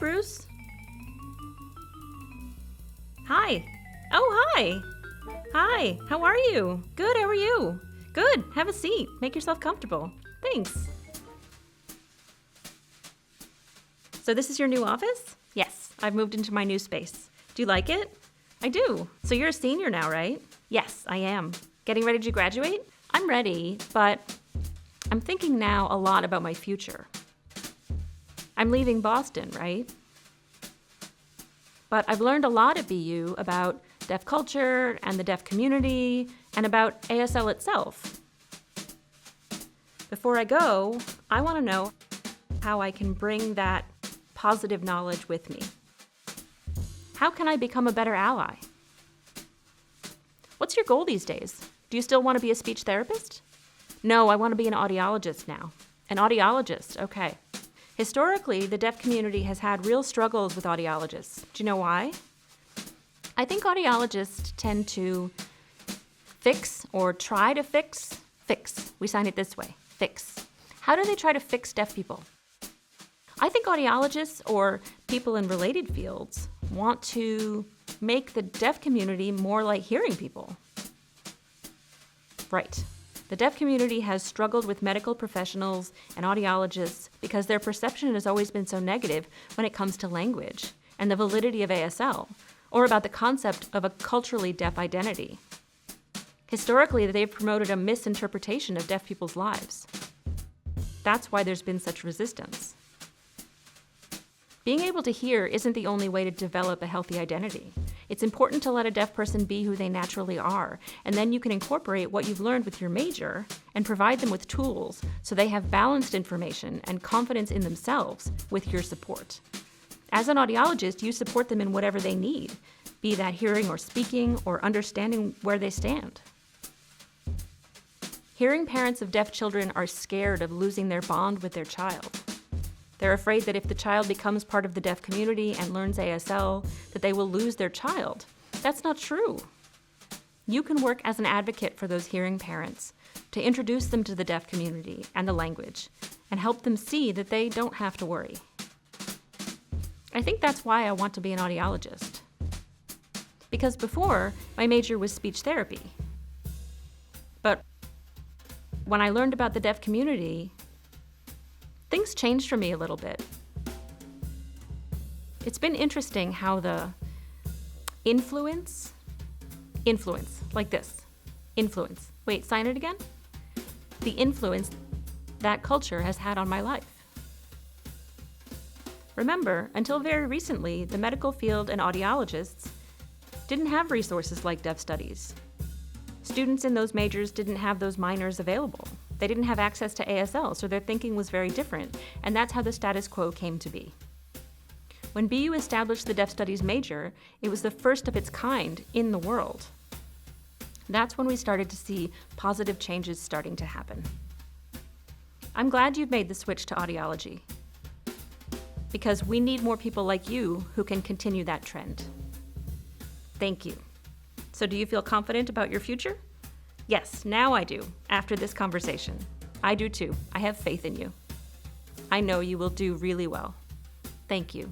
Bruce? Hi. Oh, hi. Hi, how are you? Good, how are you? Good, have a seat. Make yourself comfortable. Thanks. So this is your new office? Yes, I've moved into my new space. Do you like it? I do. So you're a senior now, right? Yes, I am. Getting ready to graduate? I'm ready, but I'm thinking now a lot about my future. I'm leaving Boston, right? But I've learned a lot at BU about deaf culture and the deaf community and about ASL itself. Before I go, I want to know how I can bring that positive knowledge with me. How can I become a better ally? What's your goal these days? Do you still want to be a speech therapist? No, I want to be an audiologist now. An audiologist, okay. Historically, the deaf community has had real struggles with audiologists. Do you know why? I think audiologists tend to fix or try to fix. We sign it this way, fix. How do they try to fix deaf people? I think audiologists or people in related fields want to make the deaf community more like hearing people. Right. The deaf community has struggled with medical professionals and audiologists because their perception has always been so negative when it comes to language and the validity of ASL, or about the concept of a culturally deaf identity. Historically, they've promoted a misinterpretation of deaf people's lives. That's why there's been such resistance. Being able to hear isn't the only way to develop a healthy identity. It's important to let a deaf person be who they naturally are, and then you can incorporate what you've learned with your major and provide them with tools so they have balanced information and confidence in themselves with your support. As an audiologist, you support them in whatever they need, be that hearing or speaking or understanding where they stand. Hearing parents of deaf children are scared of losing their bond with their child. They're afraid that if the child becomes part of the deaf community and learns ASL, that they will lose their child. That's not true. You can work as an advocate for those hearing parents to introduce them to the deaf community and the language and help them see that they don't have to worry. I think that's why I want to be an audiologist. Because before, my major was speech therapy. But when I learned about the deaf community, things changed for me a little bit. It's been interesting how the influence, like this, influence. Wait, sign it again? The influence that culture has had on my life. Remember, until very recently, the medical field and audiologists didn't have resources like deaf studies. Students in those majors didn't have those minors available. They didn't have access to ASL, so their thinking was very different, and that's how the status quo came to be. When BU established the Deaf Studies major, it was the first of its kind in the world. That's when we started to see positive changes starting to happen. I'm glad you've made the switch to audiology, because we need more people like you who can continue that trend. Thank you. So do you feel confident about your future? Yes, now I do, after this conversation. I do too. I have faith in you. I know you will do really well. Thank you.